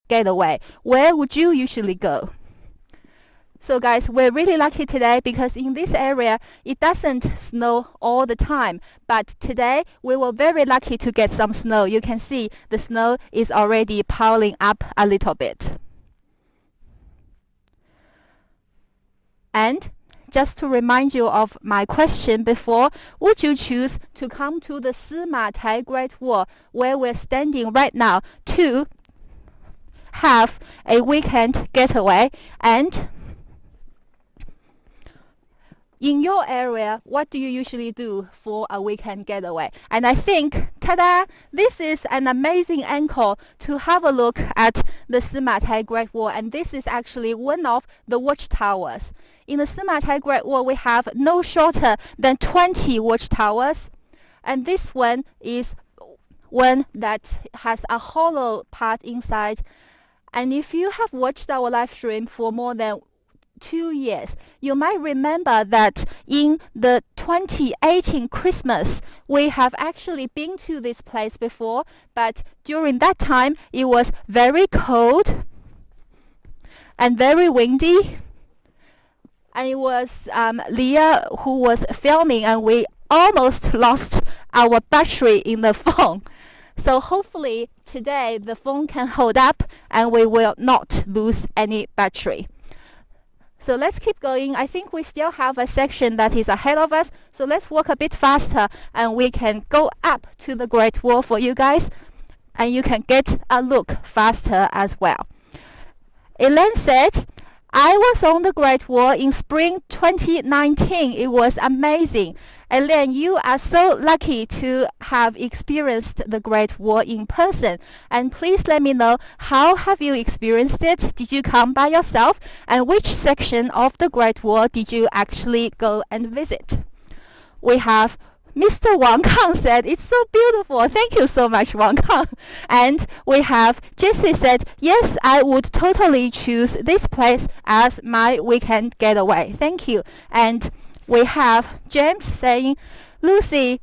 getaway, where would you usually go? So guys, we're really lucky today because in this area, it doesn't snow all the time. But today, we were very lucky to get some snow. You can see the snow is already piling up a little bit. And just to remind you of my question before, would you choose to come to the Simatai Great Wall, where we're standing right now, to have a weekend getaway? And in your area, what do you usually do for a weekend getaway? And I think, ta-da, this is an amazing angle to have a look at the Simatai Great Wall. And this is actually one of the watchtowers. In the Simatai Great Wall, we have no shorter than 20 watchtowers. And this one is one that has a hollow part inside. And if you have watched our live stream for more than 2 years, you might remember that in the 2018 Christmas, we have actually been to this place before, but during that time, it was very cold and very windy. And it was Leah who was filming, and we almost lost our battery in the phone. So hopefully today the phone can hold up and we will not lose any battery. So let's keep going. I think we still have a section that is ahead of us. So let's walk a bit faster and we can go up to the Great Wall for you guys. And you can get a look faster as well. Elaine said, I was on the Great Wall in spring 2019. It was amazing. Elaine, you are so lucky to have experienced the Great Wall in person. And please let me know, how have you experienced it? Did you come by yourself? And which section of the Great Wall did you actually go and visit? We have Mr. Wang Kang said, it's so beautiful. Thank you so much, Wang Kang. And we have Jessie said, yes, I would totally choose this place as my weekend getaway. Thank you. And we have James saying, Lucy,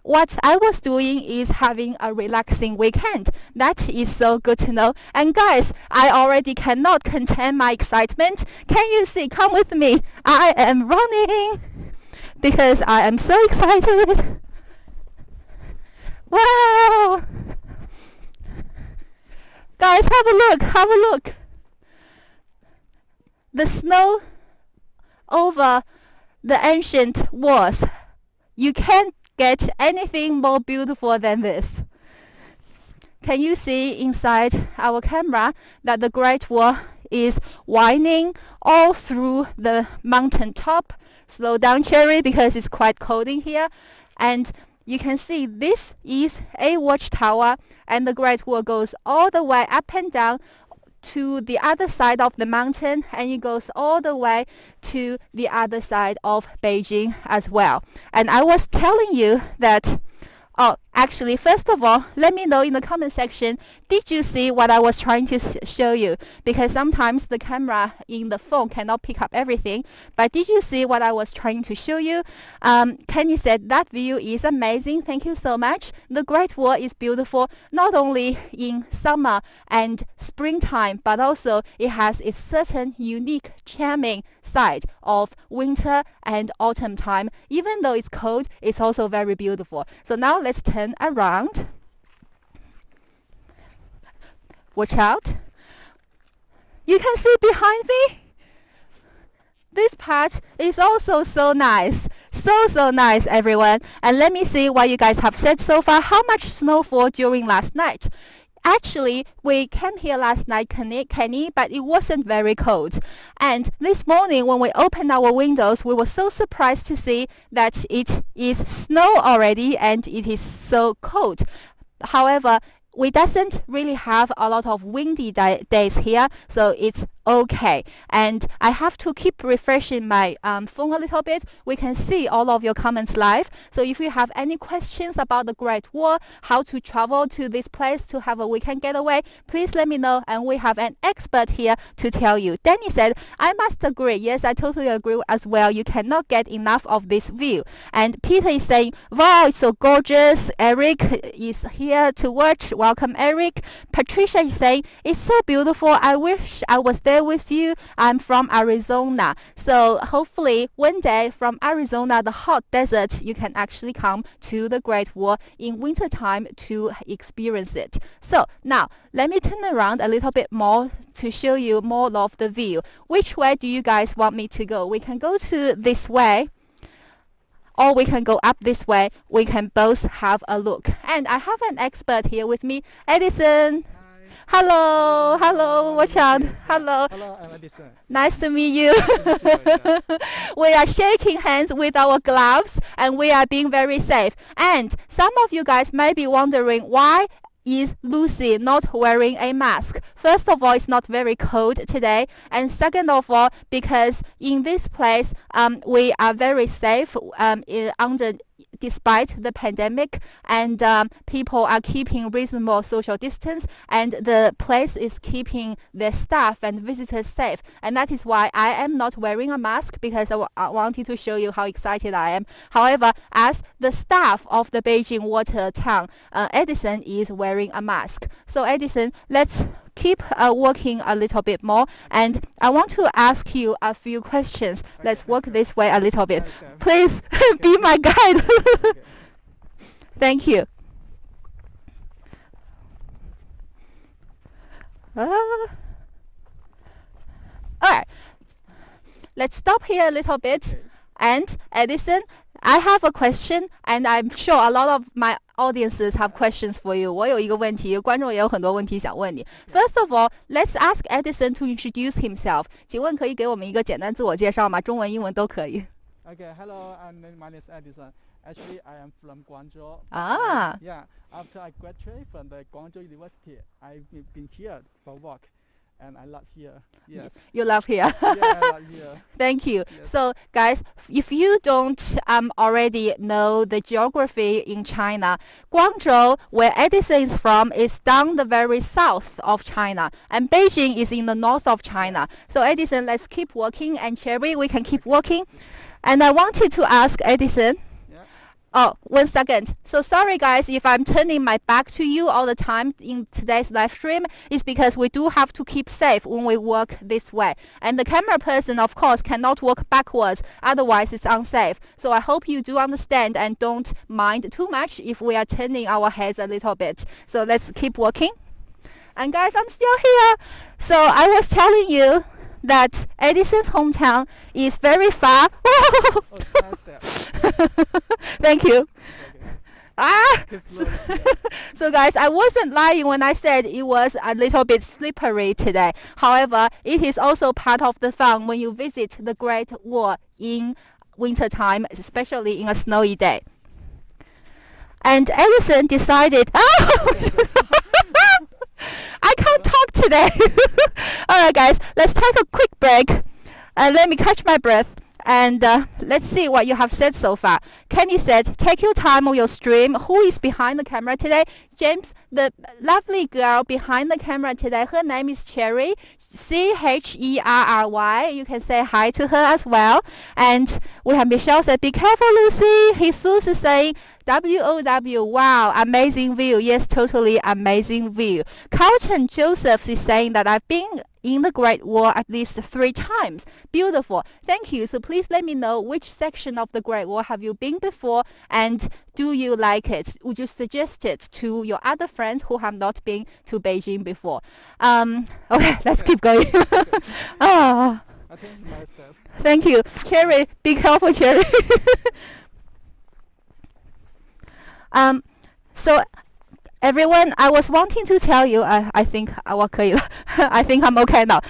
what I was doing is having a relaxing weekend. That is so good to know. And guys, I already cannot contain my excitement. Can you see? Come with me. I am running because I am so excited. Wow! Guys, have a look, have a look. The snow over the ancient walls. You can't get anything more beautiful than this. Can you see inside our camera that the Great Wall is winding all through the mountain top? Slow down, Cherry, because it's quite cold in here. And you can see this is a watchtower, and the Great Wall goes all the way up and down to the other side of the mountain, and it goes all the way to the other side of Beijing as well. And I was telling you that, actually, first of all, let me know in the comment section, did you see what I was trying to show you? Because sometimes the camera in the phone cannot pick up everything. But did you see what I was trying to show you? Kenny said, that view is amazing. Thank you so much. The Great Wall is beautiful, not only in summer and springtime, but also it has a certain unique, charming side of winter and autumn time. Even though it's cold, it's also very beautiful. So now let's turn around. Watch out. You can see behind me. This part is also so nice. So nice, everyone. And let me see what you guys have said so far. How much snowfall during last night? Actually, we came here last night, Kenny, but it wasn't very cold. And this morning, when we opened our windows, we were so surprised to see that it is snow already and it is so cold. However, we doesn't really have a lot of windy days here, so it's Okay, and I have to keep refreshing my phone a little bit. We can see all of your comments live. So if you have any questions about the Great Wall, how to travel to this place to have a weekend getaway, please let me know. And we have an expert here to tell you. Danny said, I must agree. Yes, I totally agree as well. You cannot get enough of this view. And Peter is saying, wow, it's so gorgeous. Eric is here to watch. Welcome, Eric. Patricia is saying, it's so beautiful. I wish I was there with you. I'm from Arizona. So hopefully one day from Arizona, the hot desert, you can actually come to the Great Wall in wintertime to experience it. So now let me turn around a little bit more to show you more of the view. Which way do you guys want me to go? We can go to this way, or we can go up this way. We can both have a look. And I have an expert here with me, Edison. Hello, hello, watch out. Hello. Hello, I'm Edison. Nice to meet you. We are shaking hands with our gloves and we are being very safe. And some of you guys may be wondering, why is Lucy not wearing a mask? First of all, it's not very cold today, and second of all, because in this place we are very safe despite the pandemic, and people are keeping reasonable social distance, and the place is keeping their staff and visitors safe. And that is why I am not wearing a mask, because I wanted to show you how excited I am. However, as the staff of the Beijing water town, Edison is wearing a mask. So Edison, let's keep walking a little bit more, and I want to ask you a few questions. Let's walk this way a little bit. Please be my guide. Thank you. Alright, let's stop here a little bit. And Edison, I have a question, and I'm sure a lot of my audiences have questions for you. 我有一个问题，观众也有很多问题想问你。First of all, let's ask Edison to introduce himself. 请问可以给我们一个简单自我介绍吗？中文、英文都可以。Okay, hello, my name is Edison. Actually, I am from Guangzhou. Yeah, after I graduated from the Guangzhou University, I've been here for work. And I love here. Yes. You love here. Yeah, I love here. Thank you. Yes. So, guys, if you don't already know the geography in China, Guangzhou, where Edison is from, is down the very south of China, and Beijing is in the north of China. So, Edison, let's keep walking, and Cherry, we can keep walking. And I wanted to ask Edison. Oh, 1 second. So sorry guys if I'm turning my back to you all the time in today's live stream. It's because we do have to keep safe when we walk this way. And the camera person, of course, cannot walk backwards. Otherwise, it's unsafe. So I hope you do understand and don't mind too much if we are turning our heads a little bit. So let's keep walking. And guys, I'm still here. So I was telling you that Edison's hometown is very far. Oh, Thank you. Okay. So guys, I wasn't lying when I said it was a little bit slippery today. However, it is also part of the fun when you visit the Great Wall in wintertime, especially in a snowy day. And Edison decided, I can't talk today. Alright guys, let's take a quick break. Let me catch my breath. And let's see what you have said so far. Kenny said, take your time on your stream. Who is behind the camera today? James, the lovely girl behind the camera today, her name is Cherry, Cherry. You can say hi to her as well. And we have Michelle said, be careful, Lucy. Jesus is saying, WOW, wow, amazing view. Yes, totally amazing view. Carlton Joseph is saying that I've been in the Great Wall at least 3 times. Beautiful. Thank you. So please let me know which section of the Great Wall have you been before, and do you like it? Would you suggest it to your other friends who have not been to Beijing before? Okay, let's keep going. Oh, I think myself. thank you. Cherry, be careful, Cherry. So everyone, I was wanting to tell you, I think I think I'm okay now.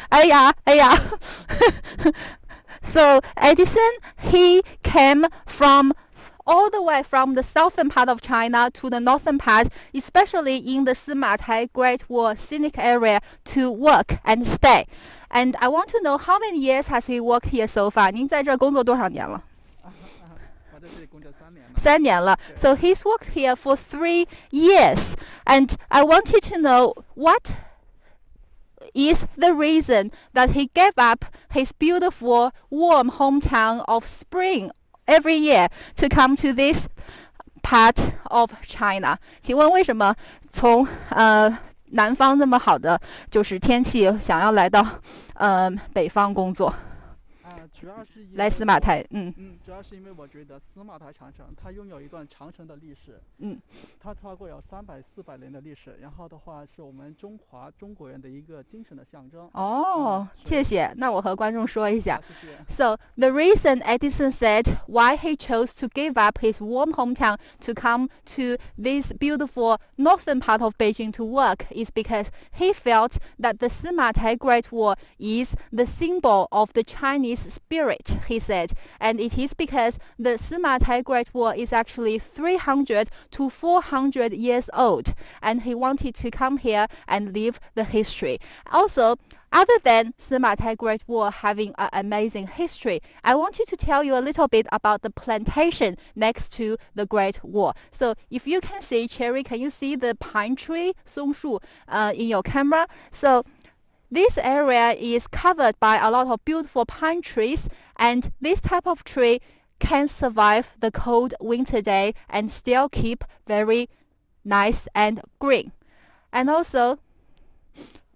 So Edison, he came from all the way from the southern part of China to the northern part, especially in the Simatai Great Wall Scenic Area, to work and stay. And I want to know how many years has he worked here so far? 您在这儿工作多少年了？我在这里工作3年了。3年了。So he's worked here for 3 years. And I wanted to know what is the reason that he gave up his beautiful, warm hometown of Spring every year to come to this part of China. 请问为什么从南方那么好的就是天气，想要来到北方工作？主要是因为来司马台，主要是因为我觉得司马台长城它拥有一段长城的历史，它超过有300-400年的历史，然后的话是我们中国人的一个精神的象征。谢谢。那我和观众说一下。谢谢。So the reason Edison said why he chose to give up his warm hometown to come to this beautiful northern part of Beijing to work is because he felt that the Simatai Great Wall is the symbol of the Chinese spirit, he said, and it is because the Simatai Great Wall is actually 300 to 400 years old, and he wanted to come here and live the history. Also, other than Simatai Great Wall having an amazing history, I want you to tell you a little bit about the plantation next to the Great Wall. So if you can see, Cherry, can you see the pine tree, 松树, in your camera? So this area is covered by a lot of beautiful pine trees, and this type of tree can survive the cold winter day and still keep very nice and green. And also,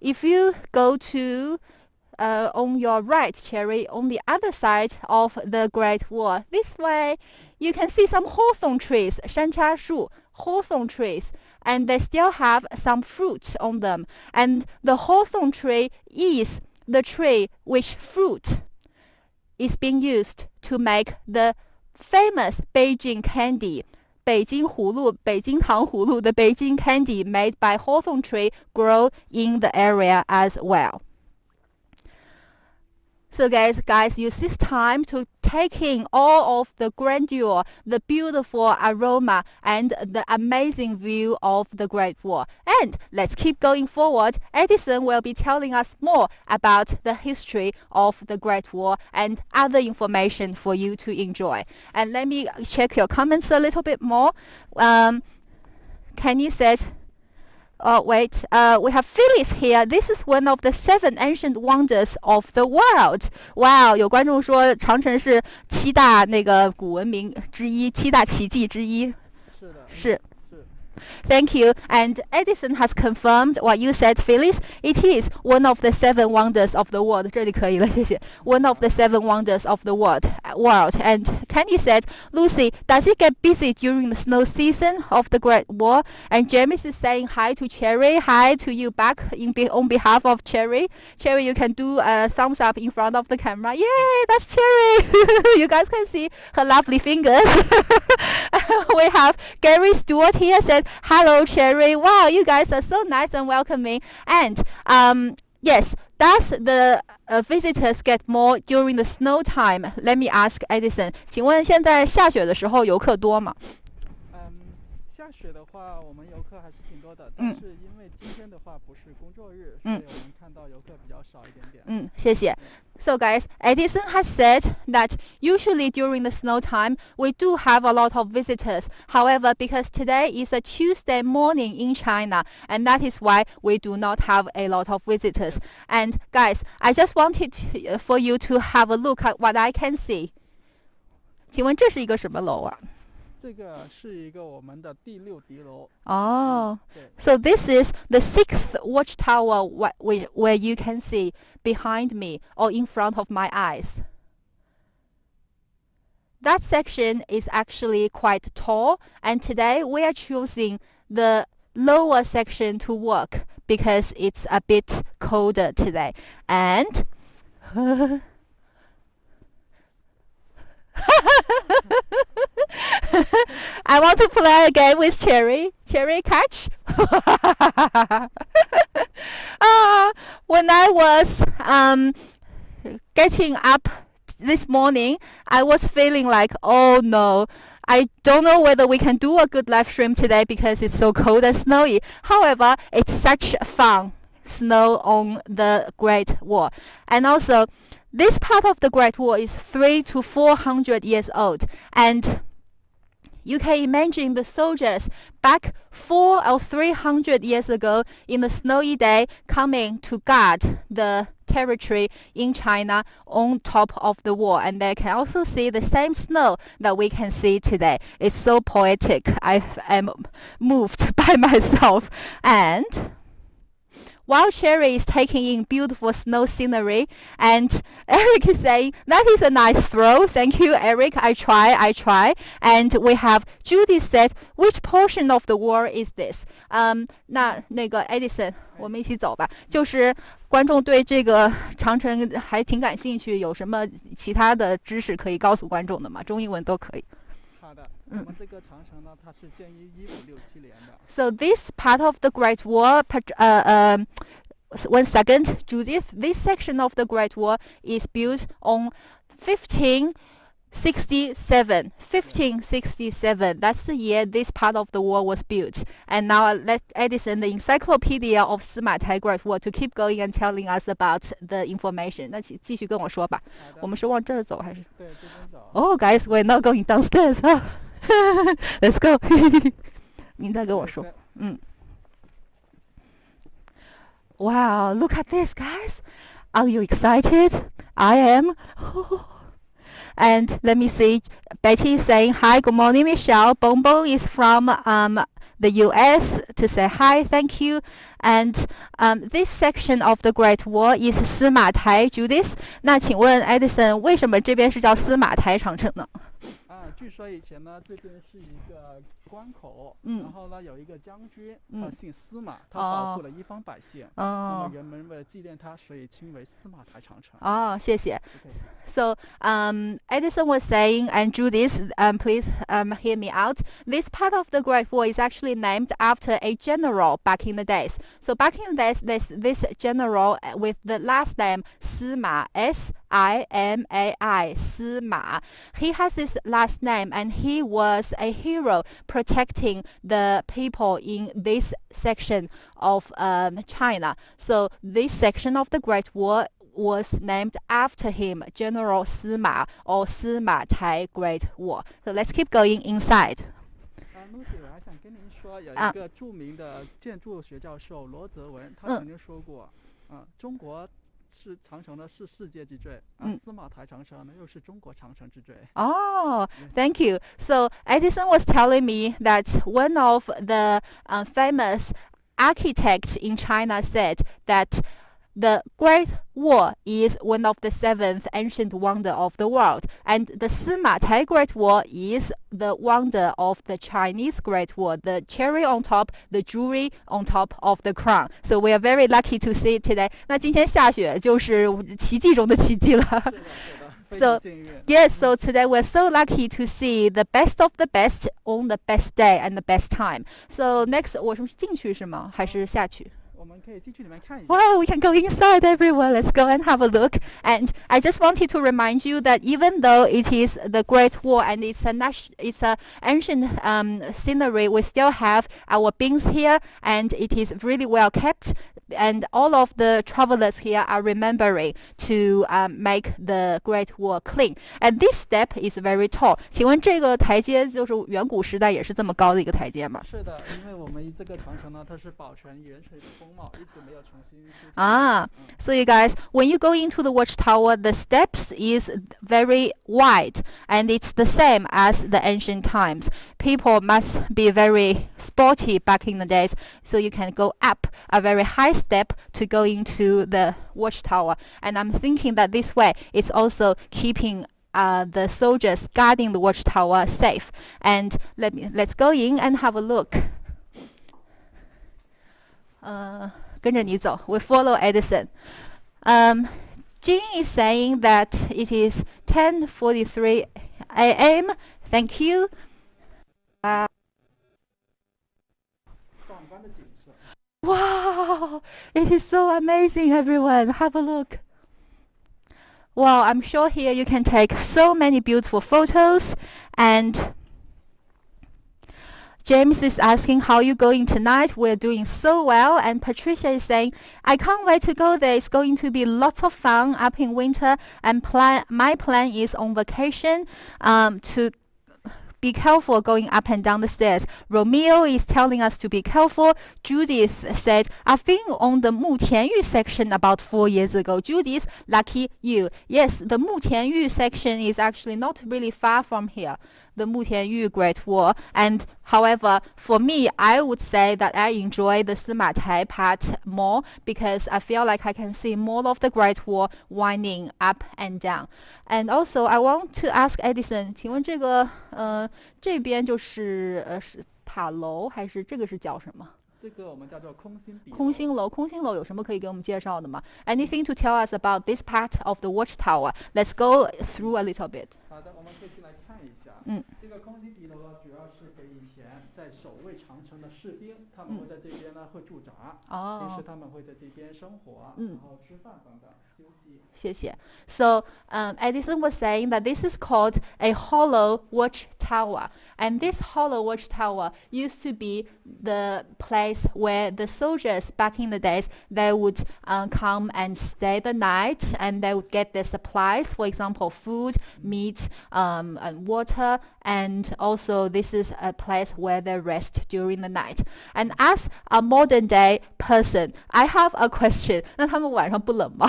if you go to on your right, Cherry, on the other side of the Great Wall, this way you can see some hawthorn trees, 山楂树, hawthorn trees, and they still have some fruit on them. And the hawthorn tree is the tree which fruit is being used to make the famous Beijing candy. 北京葫芦, 北京糖葫芦, the Beijing candy made by hawthorn tree grow in the area as well. So guys, use this time to take in all of the grandeur, the beautiful aroma, and the amazing view of the Great Wall. And let's keep going forward. Edison will be telling us more about the history of the Great Wall and other information for you to enjoy. And let me check your comments a little bit more. Kenny said, we have Phyllis here. This is one of the 7 ancient wonders of the world. Wow, 有观众说长城是7大那个古文明之一，7大奇迹之一。是。Thank you. And Edison has confirmed what you said, Phyllis. It is one of the 7 wonders of the world. 这里可以了，谢谢。One of the 7 wonders of the world. And Candy said, Lucy, does it get busy during the snow season of the Great Wall? And James is saying hi to Cherry. Hi to you back on behalf of Cherry. Cherry, you can do a thumbs up in front of the camera. Yay, that's Cherry. You guys can see her lovely fingers. We have Gary Stewart here said, hello, Cherry. Wow, you guys are so nice and welcoming. And yes, does the visitors get more during the snow time? Let me ask Edison. 请问现在下雪的时候游客多吗？下雪的话，我们游客还是挺多的，但是因为今天的话不是工作日，所以我们看到游客比较少一点点。谢谢。So guys, Edison has said that usually during the snow time, we do have a lot of visitors. However, because today is a Tuesday morning in China, and that is why we do not have a lot of visitors. And guys, I just wanted for you to have a look at what I can see. 请问这是一个什么楼啊？这个是一个我们的第6敌楼。So this is the 6th watchtower where you can see behind me or in front of my eyes. That section is actually quite tall, and today we are choosing the lower section to work because it's a bit colder today. And I want to play a game with Cherry. Cherry, catch. When I was getting up this morning, I was feeling like, oh no, I don't know whether we can do a good live stream today because it's so cold and snowy. However, it's such fun snow on the Great Wall. And also, this part of the Great Wall is 300 to 400 years old. And you can imagine the soldiers back 400 or 300 years ago in the snowy day coming to guard the territory in China on top of the wall, and they can also see the same snow that we can see today. It's so poetic. I am moved by myself. And while Sherry is taking in beautiful snow scenery, and Eric is saying, that is a nice throw. Thank you, Eric. I try. And we have Judy said, which portion of the wall is this? 那个 Edison， 我们一起走吧。就是观众对这个长城还挺感兴趣，有什么其他的知识可以告诉观众的吗？中英文都可以。好的，我们这个长城呢，它是建于1567年的。So this part of the Great Wall, 1 second, Judith, this section of the Great Wall is built on 1567. 1567. That's the year this part of the wall was built. And now let Edison, the encyclopedia of Simatai Great Wall, to keep going and telling us about the information. 那继续跟我说吧。我们是往这儿走还是？对，这边走。Oh, guys, we're not going downstairs. Let's go. 您再跟我说。Wow, look at this, guys. Are you excited? I am. And let me see. Betty is saying, hi, good morning, Michelle. Bonbon is from the US to say hi, thank you. And this section of the Great Wall is Simatai, Judith. 那请问 Edison, 为什么这边是叫司马台长城呢？据说以前呢，这边是一个关口，然后呢有一个将军，他姓司马，他保护了一方百姓。那么人们为了纪念他，所以称为司马台长城。谢谢。So Edison was saying, and Judith, please hear me out. This part of the Great Wall is actually named after a general back in the days. So back in the days, there's this general with the last name Sima, S-I-M-A-I, Sima. He has this last name, and he was a hero protecting the people in this section of China. So this section of the Great Wall was named after him, General Sima, or Simatai Great Wall. So let's keep going inside. Lucy， 我还想跟您说，有一个著名的建筑学教授罗泽文，他曾经说过，中国是长城呢是世界之最，司马台长城呢又是中国长城之最。Oh, thank you. So Edison was telling me that one of the famous architects in China said that the Great Wall is one of the 7th ancient wonder of the world, and the Simatai Great Wall is the wonder of the Chinese Great Wall, the cherry on top, the jewelry on top of the crown. So we are very lucky to see it today. 那今天下雪就是奇迹中的奇迹了。So yes, so today we're so lucky to see the best of the best on the best day and the best time. So next, 我是进去是吗？还是下去？Well, we can go inside, everyone. Let's go and have a look. And I just wanted to remind you that even though it is the Great Wall and it's a ancient scenery, we still have our bins here, and it is really well kept. And all of the travelers here are remembering to make the Great Wall clean. And this step is very tall. 请问这个台阶就是远古时代也是这么高的一个台阶吗？是的，因为我们这个长城呢，它是保存原水的风貌，一直没有重新。So you guys, when you go into the watchtower, the steps is very wide, and it's the same as the ancient times. People must be very sporty back in the days, so you can go up a very high step to go into the watchtower. And I'm thinking that this way it's also keeping the soldiers guarding the watchtower safe. And let's go in and have a look. 跟着你走 we follow Edison. Jean is saying that it is 10:43 a.m. Thank you. Wow, it is so amazing, everyone. Have a look. Wow, I'm sure here you can take so many beautiful photos, and James is asking how you going tonight. We're doing so well. And Patricia is saying, I can't wait to go there. It's going to be lots of fun up in winter. And my plan is on vacation to be careful going up and down the stairs. Romeo is telling us to be careful. Judith said, I've been on the Mutianyu section about 4 years ago. Judith, lucky you. Yes, the Mutianyu section is actually not really far from here. The Mutianyu Great Wall. And however, for me, I would say that I enjoy the Simatai part more because I feel like I can see more of the Great Wall winding up and down. And also, I want to ask Edison, 请问这个这边就是是塔楼还是这个是叫什么？这个我们叫做空心壁。空心楼，空心楼有什么可以给我们介绍的吗？ Anything to tell us about this part of the watchtower? Let's go through a little bit. 好的，我们可以进来看一下。这个空心壁楼呢，主要是给以前在守卫长城的士兵，他们会在这边呢会驻扎，平时他们会在这边生活，然后吃饭等等。谢谢. So Edison was saying that this is called a hollow watchtower, and this hollow watchtower used to be the place where the soldiers back in the days they would come and stay the night, and they would get their supplies, for example, food, meat, and water, and also this is a place where they rest during the night. And as a modern day person, I have a question. 那他们晚上不冷吗？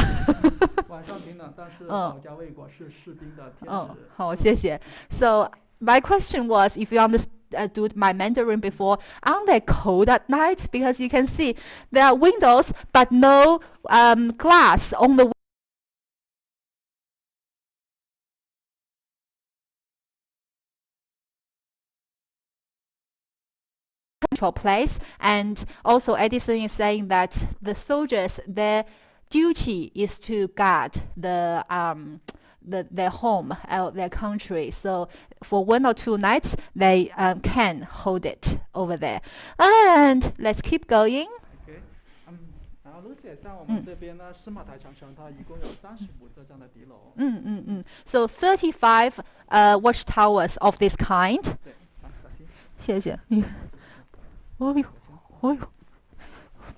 晚上挺冷，但是保家卫国是士兵的天职。好，谢谢。So my question was, if you understood my Mandarin before, aren't they cold at night? Because you can see there are windows, but no glass on the control place. And also Edison is saying that the soldiers, their duty is to guard their home, their country. So for 1 or 2 nights, they can hold it over there. And let's keep going. Okay. 然后 Lucy 像我们这边呢，司马台长城它一共有35座这样的敌楼。So 35 watchtowers of this kind. 对，好，小心。谢谢你。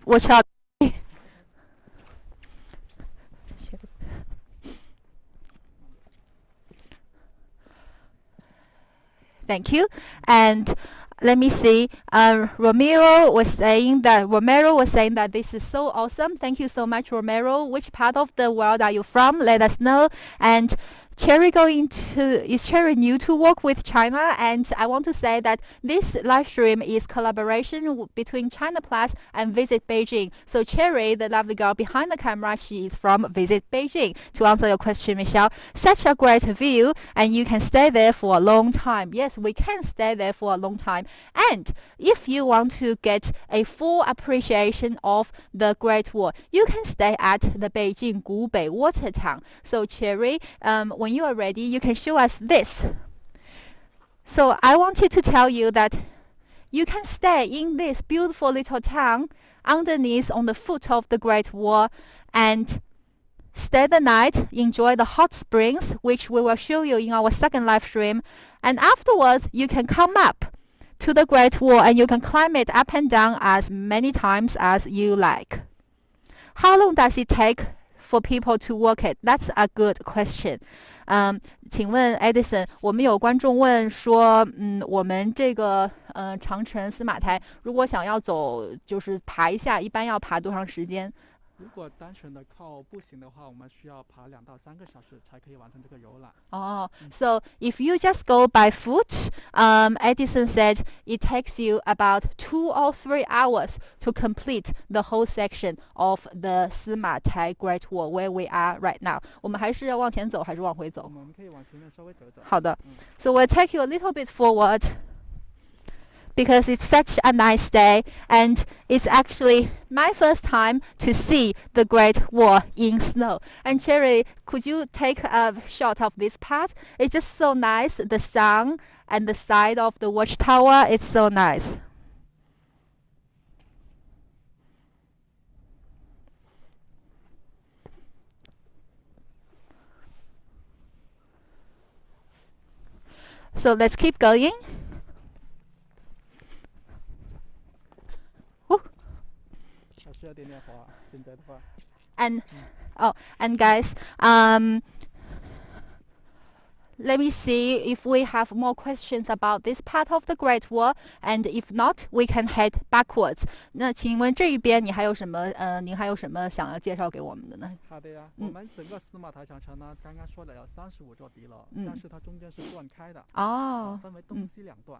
Watch out. Thank you. And let me see. Romero was saying that this is so awesome. Thank you so much, Romero. Which part of the world are you from? Let us know. And is Cherry new to work with China? And I want to say that this live stream is collaboration between China Plus and Visit Beijing. So Cherry, the lovely girl behind the camera, she is from Visit Beijing. To answer your question, Michelle, such a great view, and you can stay there for a long time. Yes, we can stay there for a long time. And if you want to get a full appreciation of the Great Wall, you can stay at the Beijing Gubei Water Town. So Cherry, when you are ready, you can show us this. So I wanted to tell you that you can stay in this beautiful little town underneath on the foot of the Great Wall and stay the night, enjoy the hot springs, which we will show you in our second live stream. And afterwards, you can come up to the Great Wall and you can climb it up and down as many times as you like. How long does it take for people to walk it? That's a good question. 请问 Edison， 我们有观众问说，我们这个长城司马台，如果想要走，就是爬一下，一般要爬多长时间？如果单纯的靠步行的话，我们需要爬2到3个小时才可以完成这个游览。So if you just go by foot, Edison said it takes you about 2 or 3 hours to complete the whole section of the Simatai Great Wall where we are right now. 我们还是要往前走，还是往回走？我们可以往前面稍微走走。好的。So we'll take you a little bit forward, because it's such a nice day, and it's actually my first time to see the Great Wall in snow. And Cherry, could you take a shot of this part? It's just so nice, the sun and the side of the watchtower, it's so nice. So let's keep going. 话，现在的话。And and guys, let me see if we have more questions about this part of the Great Wall, and if not, we can head backwards. 那请问这一边你还有什么您还有什么想要介绍给我们的呢？好的呀，我们整个司马台长城呢，刚刚说了有35座敌楼，但是它中间是断开的，分为东西两段。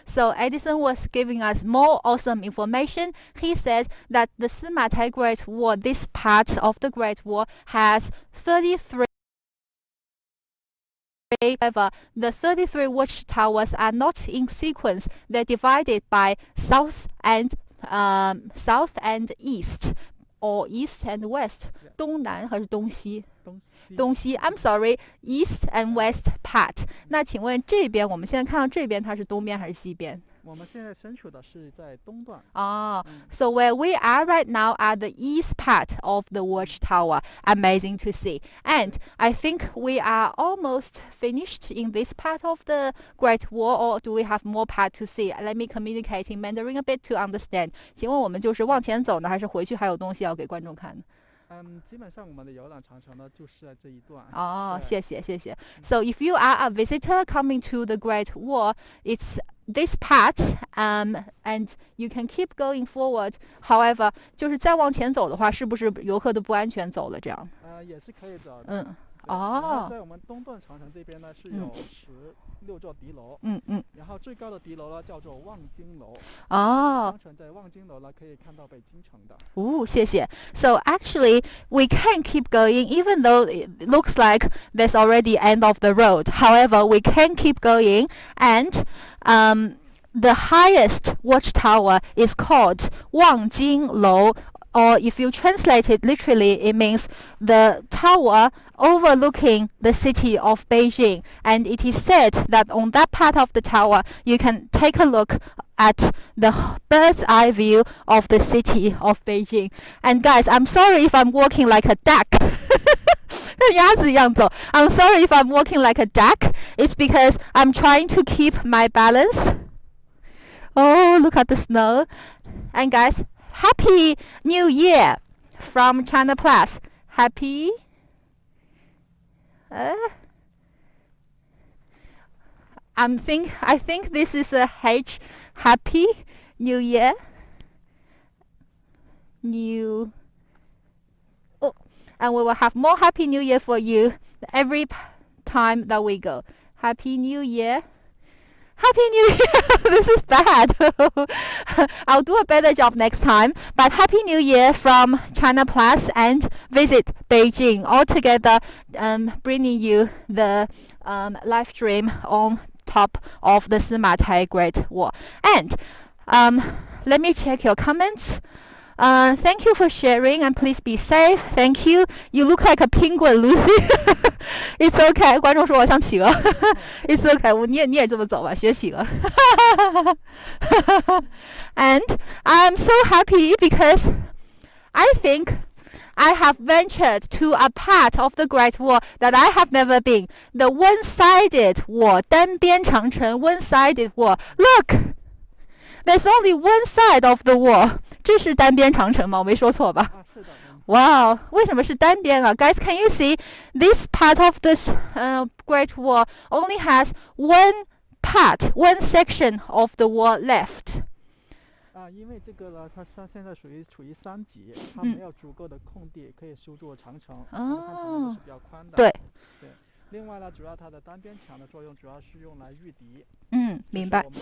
So Edison was giving us more awesome information. He said that the Simatai Great Wall, this part of the Great Wall, has 33. However, the 33 watchtowers are not in sequence. They're divided by south and east, or east and west. 东南还是东西？东西。I'm sorry, east and west part. 那请问这边我们现在看到这边它是东边还是西边？我们现在身处的是在东段。So where we are right now are the east part of the watchtower. Amazing to see. And I think we are almost finished in this part of the Great Wall, or do we have more part to see? Let me communicate in Mandarin a bit to understand. 请问我们就是往前走呢，还是回去还有东西要给观众看呢？基本上我们的游览长城呢就是在这一段。谢谢。So if you are a visitor coming to the Great Wall, it's this part, and you can keep going forward. However, 就是再往前走的话，是不是游客都不安全走了这样？也是可以走的。在我们东段长城这边呢是有16座敌楼。然后最高的敌楼呢叫做望京楼。长城在望京楼呢可以看到北京城的。谢谢。So actually, we can keep going even though it looks like there's already end of the road. However, we can keep going, and the highest watchtower is called 望京楼. Or if you translate it literally, it means the tower overlooking the city of Beijing. And it is said that on that part of the tower, you can take a look at the bird's eye view of the city of Beijing. And guys, I'm sorry if I'm walking like a duck. 跟鸭子一样走. I'm sorry if I'm walking like a duck. It's because I'm trying to keep my balance. Oh, look at the snow. And guys, Happy New Year from China Plus. Happy. I think this is a H. Happy New Year. And we will have more Happy New Year for you every time that we go. Happy New Year. Happy New Year! This is bad. I'll do a better job next time. But Happy New Year from China Plus and Visit Beijing. All together, bringing you the live stream on top of the Simatai Great Wall. And let me check your comments. Thank you for sharing, and please be safe. Thank you. You look like a penguin, Lucy. It's okay. 观众说我像企鹅。It's okay. 你也这么走吧，学企鹅。And I'm so happy because I think I have ventured to a part of the Great Wall that I have never been. The one-sided wall, 单边长城 one-sided wall. Look, there's only one side of the wall. 这是单边长城吗？我没说错吧？是的。Wow, 为什么是单边啊？ Guys, can you see this part of this Great Wall only has one one section of the wall left? 因为这个呢，它现在处于3级，它没有足够的空地可以修筑长城。长城是比较宽的。对。另外呢，主要它的单边墙的作用主要是用来御敌。明白。我们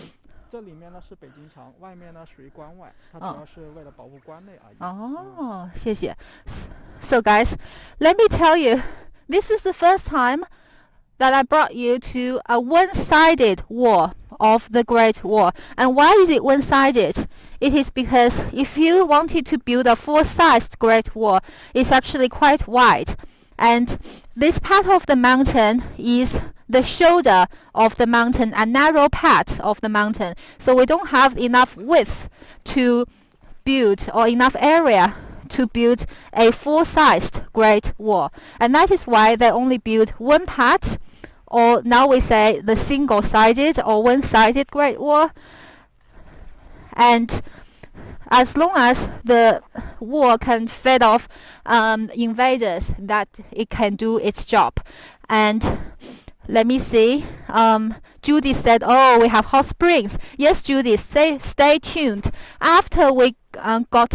这里面呢是北京城，外面呢属于关外，它主要是为了保护关内而已。谢谢。So guys, let me tell you, this is the first time that I brought you to a one-sided wall of the Great Wall. And why is it one-sided? It is because if you wanted to build a full-sized Great Wall, it's actually quite wide. And this part of the mountain is the shoulder of the mountain, a narrow part of the mountain. So we don't have enough width to build, or enough area to build a full-sized Great Wall. And that is why they only build one part, or now we say the single-sided or one-sided Great Wall. And as long as the wall can fend off invaders, that it can do its job. And let me see. Judy said, "Oh, we have hot springs." Yes, Judy, stay tuned. After we got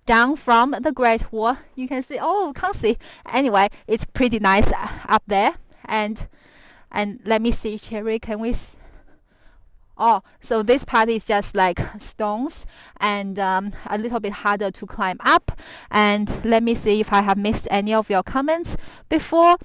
down from the Great Wall, you can see. Oh, can't see. Anyway, it's pretty nice up there. And let me see, Cherry. Can we? Oh, so this part is just like stones and a little bit harder to climb up. And let me see if I have missed any of your comments before.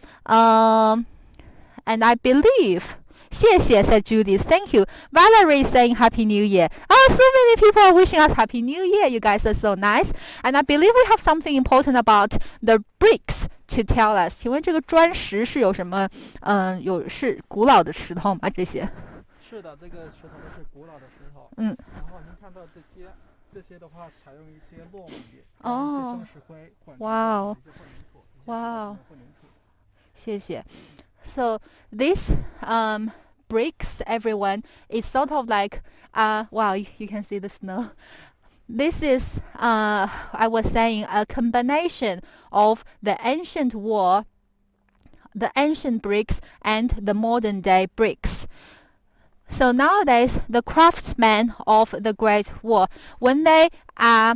And I believe, 谢谢 said Judith. Thank you. Valerie is saying Happy New Year. Oh, so many people are wishing us Happy New Year. You guys are so nice. And I believe we have something important about the bricks to tell us. 请问这个砖石是有什么是古老的石头吗？这些？是的，这个石头都是古老的石头。然后您看到这些的话，采用一些糯米、生石灰混合混凝土。哇，谢谢。So this bricks, everyone, is sort of like wow, you can see the snow. This is I was saying a combination of the ancient wall, the ancient bricks, and the modern day bricks. So nowadays, the craftsmen of the Great Wall, when they are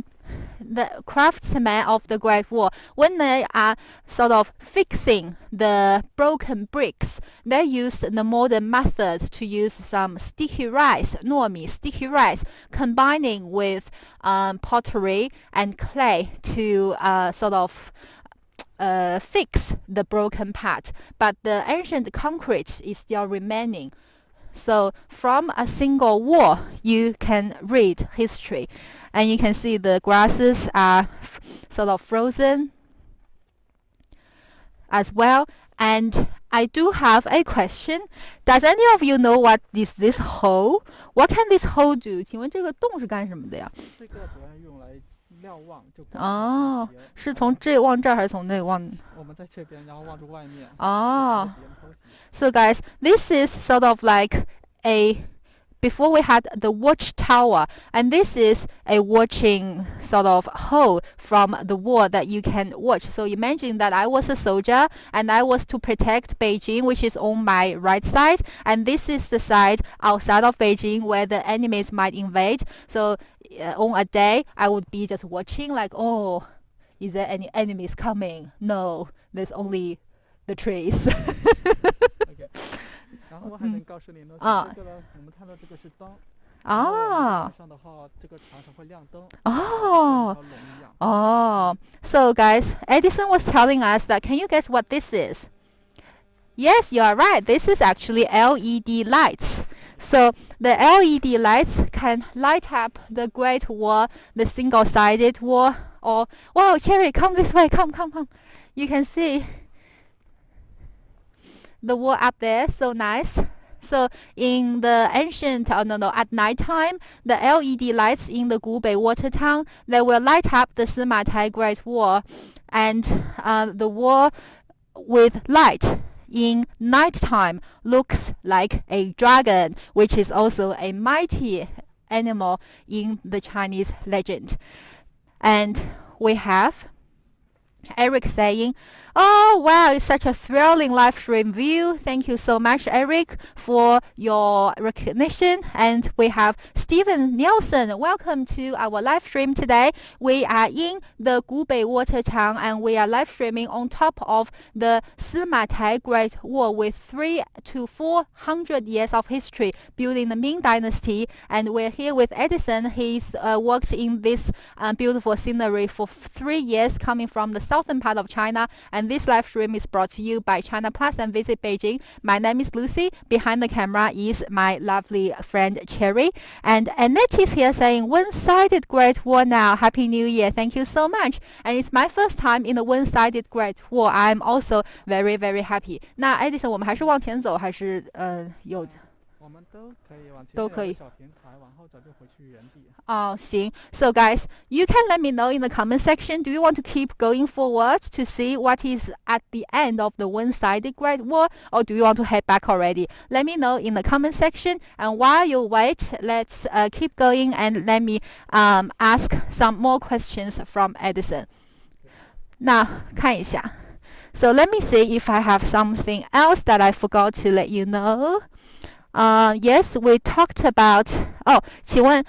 sort of fixing the broken bricks, they use the modern method to use some sticky rice, 糯米 sticky rice, combining with pottery and clay to sort of fix the broken part. But the ancient concrete is still remaining. So from a single wall, you can read history. And you can see the grasses are sort of frozen as well. And I do have a question. Does any of you know what is this hole? What can this hole do? 请问这个洞是干什么的呀？这个主要用来瞭望，就哦，是从这望这儿还是从那望？我们在这边，然后望着外面。哦。So guys, this is sort of like before we had the watchtower, and this is a watching sort of hole from the wall that you can watch. So imagine that I was a soldier and I was to protect Beijing, which is on my right side, and this is the side outside of Beijing where the enemies might invade. So on a day, I would be just watching like, oh, is there any enemies coming? No, there's only the trees. 然后我还能告诉你呢，这个呢，我们看到这个是灯。晚上的话，这个墙上会亮灯。So guys, Edison was telling us that. Can you guess what this is? Yes, you are right. This is actually LED lights. So the LED lights can light up the Great Wall, the single-sided wall. Or wow, Cherry, come this way. Come. You can see the wall up there, so nice. So in the ancient, at night time, the LED lights in the Gubei water town, they will light up the Simatai Great Wall, and the wall with light in night time looks like a dragon, which is also a mighty animal in the Chinese legend. And we have Eric saying, "Oh wow, it's such a thrilling live stream view. Thank you so much, Eric, for your recognition." And we have Stephen Nielsen. Welcome to our live stream today. We are in the Gubei water town and we are live streaming on top of the Simatai Great Wall with 300 to 400 years of history built in the Ming Dynasty. And we're here with Edison. He's worked in this beautiful scenery for 3 years, coming from the southern part of China. And this live stream is brought to you by China Plus and Visit Beijing. My name is Lucy. Behind the camera is my lovely friend Cherry. And Annette is here saying, "One-sided Great Wall now. Happy New Year." Thank you so much. And it's my first time in the one-sided Great Wall. I'm also very, very happy. 那 Edison, 我们还是往前走，还是有？都可以。小平台，往后走就回去原地。行。So guys, you can let me know in the comment section. Do you want to keep going forward to see what is at the end of the one-sided Great Wall, or do you want to head back already? Let me know in the comment section. And while you wait, let's keep going and let me ask some more questions from Edison. 那看一下。So let me see if I have something else that I forgot to let you know. Yes, we talked about. 请问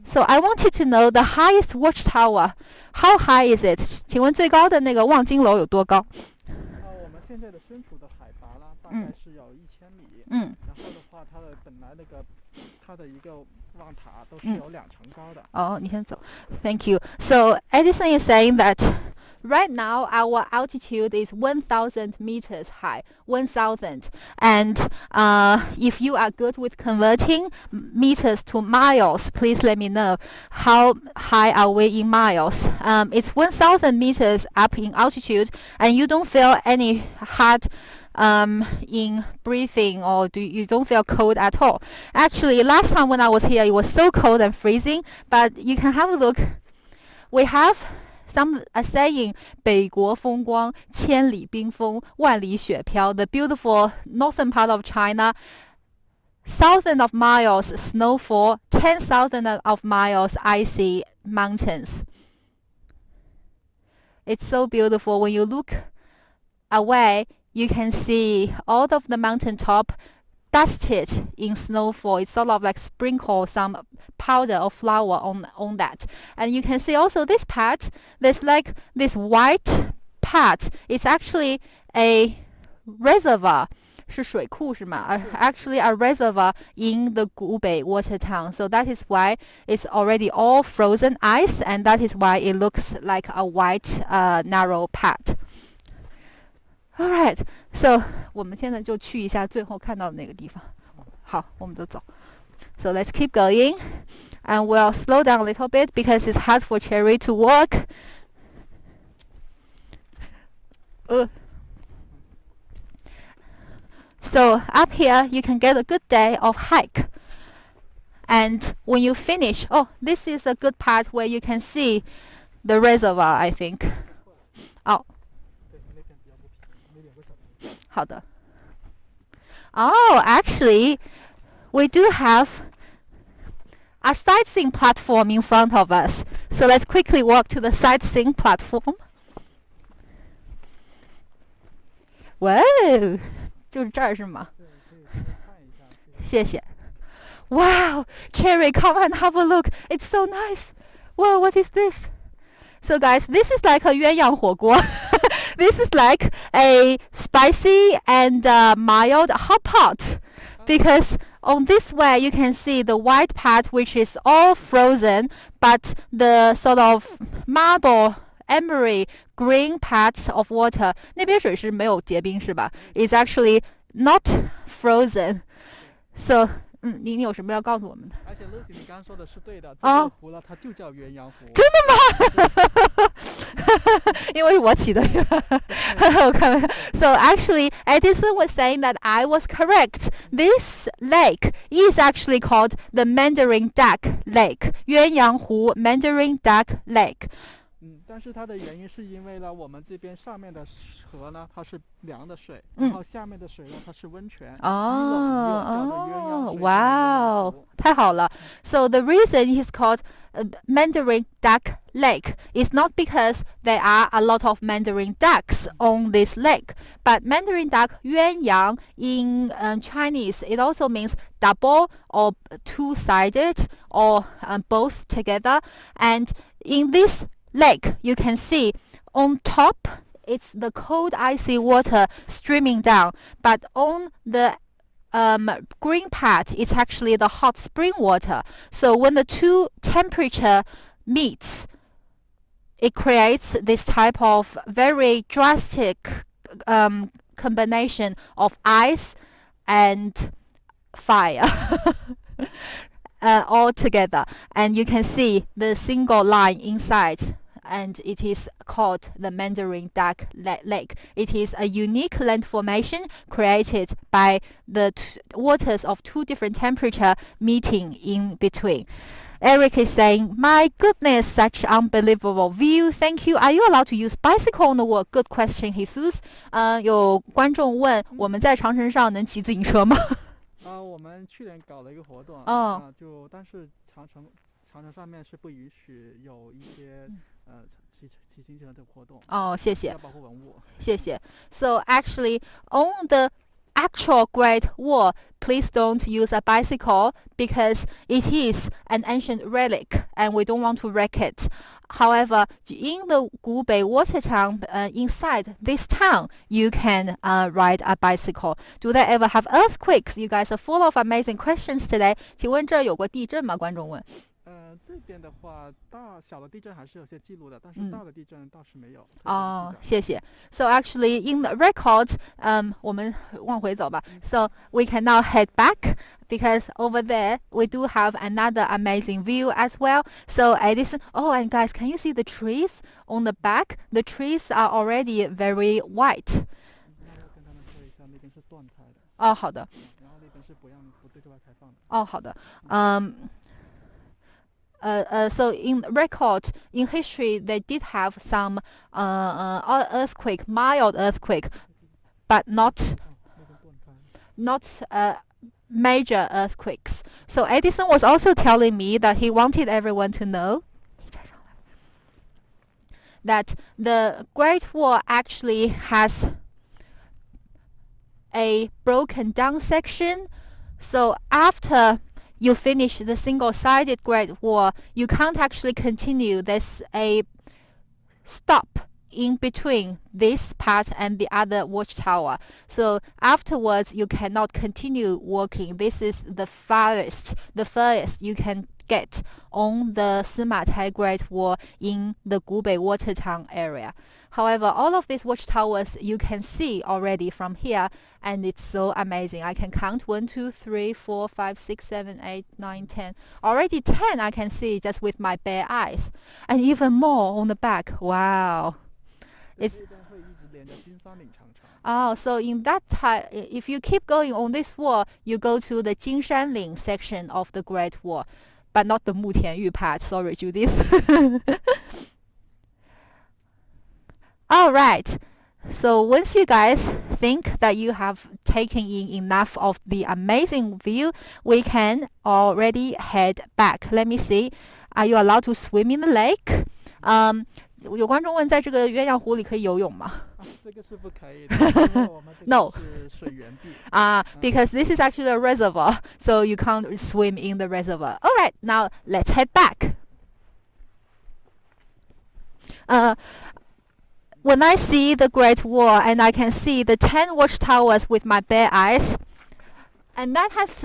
So I wanted to know the highest watchtower. How high is it? 请问最高的那个望京楼有多高？我们现在的身处的海拔呢，大概是有1000米。然后的话，它的本来那个它的一个望塔都是有2层高的。你先走。Thank you. So Edison is saying that right now our altitude is 1,000 meters high. 1,000. And if you are good with converting meters to miles, please let me know how high are we in miles. It's 1,000 meters up in altitude, and you don't feel any hard in breathing, or you don't feel cold at all. Actually, last time when I was here, it was so cold and freezing, but you can have a look. We have some are saying 北国风光千里冰封万里雪飘 the beautiful northern part of China, thousands of miles snowfall, 10,000 of miles icy mountains. It's so beautiful. When you look away, you can see all of the mountain top dusted in snowfall. It's sort of like sprinkle some powder or flour on that. And you can see also this part, there's like this white part. It's actually a reservoir. 是水库是吗? Actually a reservoir in the Gubei water town. So that is why it's already all frozen ice, and that is why it looks like a white narrow path. Alright, so 我们现在就去一下最后看到的那个地方。好，我们都走。So let's keep going, and we'll slow down a little bit because it's hard for Cherry to walk. So up here you can get a good day of hike. And when you finish, this is a good part where you can see the reservoir, I think. 好的。Actually, we do have a sightseeing platform in front of us. So let's quickly walk to the sightseeing platform. Wow, 就是这儿是吗？谢谢。Wow, Cherry, come and have a look. It's so nice. Wow, what is this? So guys, this is like a 鸳鸯火锅. This is like a spicy and mild hot pot, because on this way you can see the white part, which is all frozen, but the sort of marble emery green parts of water, 那边水是没有结冰是吧? It's actually not frozen. So 你有什么要告诉我们的？而且 Lucy 你刚刚说的是对的，这个湖呢它就叫鸳鸯湖。真的吗？因为是我起的。So actually, Edison was saying that I was correct. This lake is actually called the Mandarin Duck Lake. 鸳鸯湖 Mandarin Duck Lake. 但是它的原因是因为呢，我们这边上面的河呢，它是凉的水，然后下面的水呢，它是温泉。Wow, 太好了。So the reason it's called Mandarin Duck Lake is not because there are a lot of Mandarin ducks on this lake, but Mandarin duck 鸳鸯 in Chinese, it also means double or two-sided or both together. And in this lake, you can see on top it's the cold icy water streaming down, but on the green part it's actually the hot spring water. So when the two temperature meets, it creates this type of very drastic combination of ice and fire all together, and you can see the single line inside and it is called the Mandarin Duck Lake. It is a unique land formation created by the waters of two different temperature meeting in between. Eric is saying, my goodness, such unbelievable view. Thank you. Are you allowed to use bicycle on the walk? Good question, Jesus. 有观众问，我们在长城上能骑自行车吗？我们去年搞了一个活动，但是长城上面是不允许有一些骑自行车的活动。谢谢。要保护文物。谢谢。So actually, on the actual Great Wall, please don't use a bicycle because it is an ancient relic and we don't want to wreck it. However, in the Gubei water town, inside this town, you can ride a bicycle. Do they ever have earthquakes? You guys are full of amazing questions today. 请问这有过地震吗？观众问。这边的话，小的地震还是有些记录的，但是大的地震倒是没有。谢谢。So actually, in the record, 我们往回走吧。So we can now head back because over there we do have another amazing view as well. So Edison, and guys, can you see the trees on the back? The trees are already very white. 跟他们说一下，那边是断开的。好的。然后那边是不对外开放的。好的。So in record, in history, they did have some earthquake, mild earthquake, but not major earthquakes. So Edison was also telling me that he wanted everyone to know that the Great Wall actually has a broken down section. So after you finish the single-sided Great Wall, you can't actually continue. There's a stop in between this part and the other watchtower. So afterwards, you cannot continue walking. This is the furthest you can get on the Simatai Great Wall in the Gubei water town area. However, all of these watchtowers you can see already from here, and it's so amazing. I can count 1, 2, 3, 4, 5, 6, 7, 8, 9, 10. Already 10 I can see just with my bare eyes, and even more on the back. Wow. So in that time, if you keep going on this wall, you go to the Jingshanling section of the Great Wall, but not the Mutianyu part. Sorry, Judith. All right. So once you guys think that you have taken in enough of the amazing view, we can already head back. Let me see. Are you allowed to swim in the lake? 有观众问，在这个鸳鸯湖里可以游泳吗？这个是不可以的，因为我们这个是水源地。Because this is actually a reservoir, so you can't swim in the reservoir. All right, now let's head back. When I see the Great Wall and I can see the 10 watchtowers with my bare eyes, and that has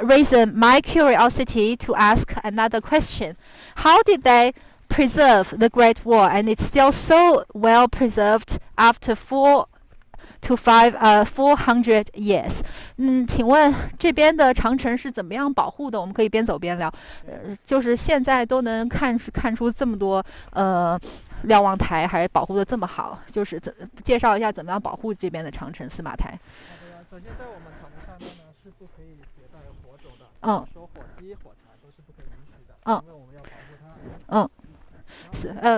raised my curiosity to ask another question. How did they preserve the Great Wall, and it's still so well preserved after 400 years. 请问这边的长城是怎么样保护的？我们可以边走边聊。就是现在都能看出这么多瞭望台还保护的这么好，就是介绍一下怎么样保护这边的长城司马台。首先在我们长城上面呢是不可以携带火种的，说火机、火柴都是不可以允许的，因为我们要保护它。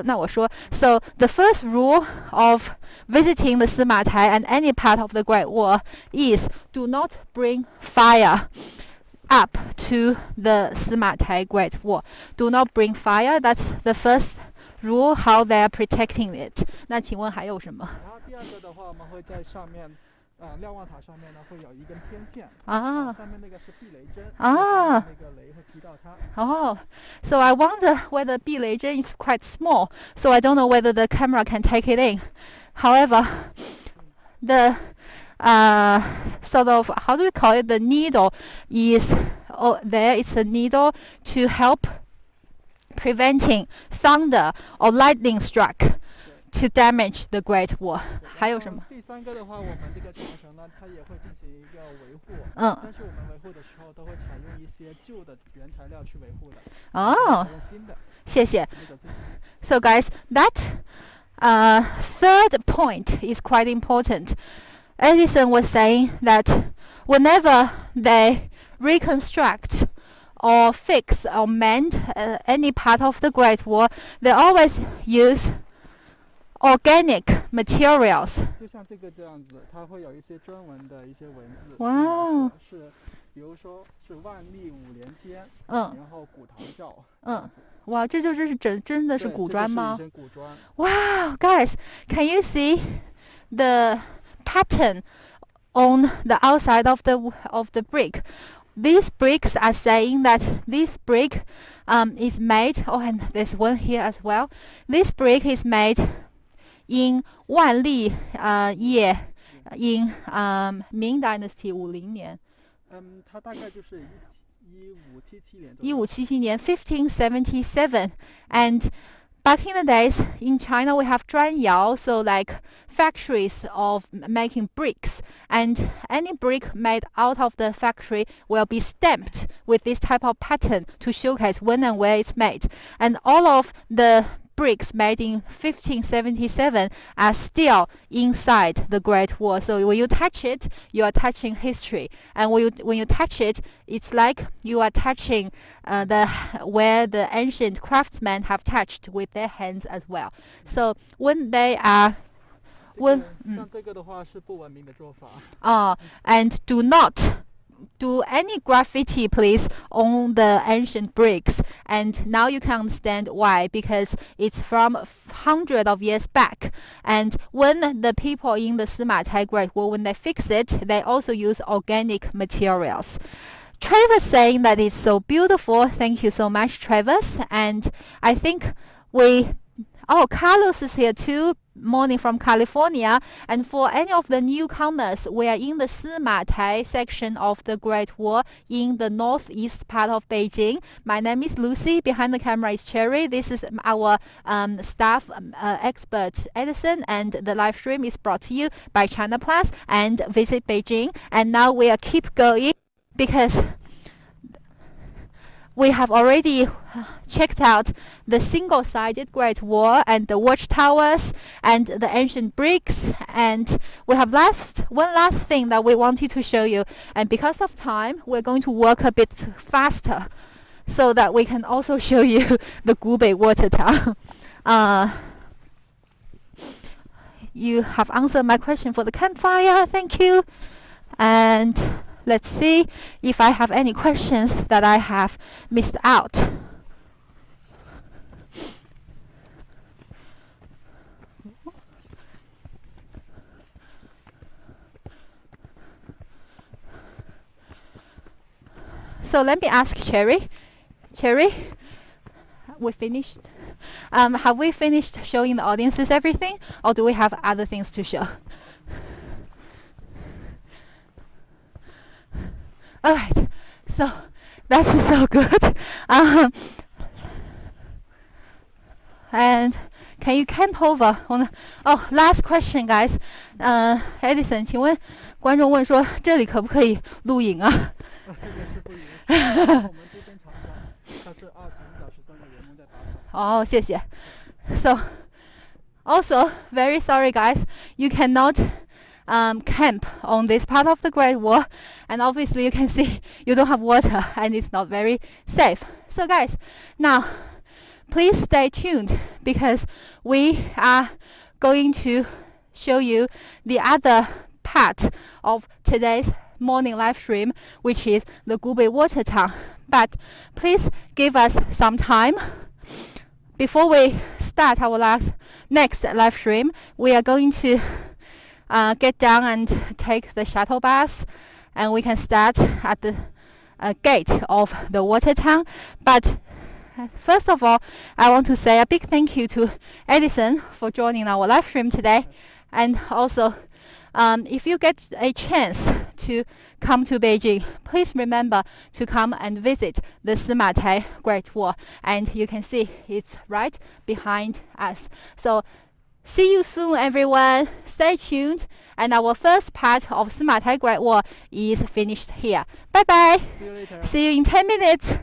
那我说 So the first rule of visiting the Simatai and any part of the Great Wall is do not bring fire up to the Simatai Great Wall. Do not bring fire. That's the first rule, how they are protecting it. 那请问还有什么？然后第二个的话，我们会在上面。瞭望塔上面呢会有一根天线上面那个是避雷针那个雷会劈到它。So I wonder whether 避雷针 is quite small, so I don't know whether the camera can take it in. However, the sort of, how do we call it, the needle is there. It's a needle to help preventing thunder or lightning struck to damage the Great Wall. 还有什么？第三个的话，我们这个长城呢，它也会进行一个维护。但是我们维护的时候都会采用一些旧的原材料去维护的。哦，用新的。谢谢。So guys, that third point is quite important. Edison was saying that whenever they reconstruct or fix or mend any part of the Great Wall, they always use organic materials. 就像这个这样子，它会有一些专门的一些文字。哇，是，比如说是万历5年间，然后古唐照。哇，这就是真的是古砖吗？这是古砖。Wow, guys, can you see the pattern on the outside of the brick? These bricks are saying that this brick is made. Oh, and there's one here as well. This brick is made in 万历year, in Ming Dynasty 50年。它大概就是1577年1577, and back in the days in China we have 砖窑, so like factories of making bricks, and any brick made out of the factory will be stamped with this type of pattern to showcase when and where it's made, and all of the bricks made in 1577 are still inside the Great Wall. So when you touch it, you are touching history, and when you touch it, it's like you are touching where the ancient craftsmen have touched with their hands as well. So when they are and do not do any graffiti, please, on the ancient bricks. And now you can understand why, because it's from hundreds of years back. And when the people in the Simatai Great Wall, when they fix it, they also use organic materials. Travis saying that it's so beautiful. Thank you so much, Travis. And I think Carlos is here too. Morning from California. And for any of the newcomers, we are in the Simatai section of the Great Wall in the northeast part of Beijing. My name is Lucy. Behind the camera is Cherry. This is our staff expert Edison, and the live stream is brought to you by China Plus and Visit Beijing. And now we are keep going because we have already checked out the single-sided Great Wall and the watchtowers and the ancient bricks, and we have one last thing that we wanted to show you, and because of time we're going to work a bit faster so that we can also show you the Gubei water tower. You have answered my question for the campfire. Thank you. And let's see if I have any questions that I have missed out. So let me ask Cherry. Cherry, we finished? Have we finished showing the audiences everything, or do we have other things to show? All right, so that's so good. And can you camp over on last question, guys. Edison, 请问观众问说这里可不可以录影啊？哦，谢谢。So also very sorry, guys. You cannot camp on this part of the Great Wall, and obviously you can see you don't have water and it's not very safe. So guys, now please stay tuned because we are going to show you the other part of today's morning live stream, which is the Gubei water tower. But please give us some time. Before we start our next live stream, we are going to get down and take the shuttle bus, and we can start at the gate of the water town. But first of all, I want to say a big thank you to Edison for joining our live stream today. And also, if you get a chance to come to Beijing, please remember to come and visit the Simatai Great Wall. And you can see it's right behind us. So See you soon, everyone. Stay tuned. And our first part of Simatai Great Wall is finished here. Bye bye. See you later. See you in 10 minutes.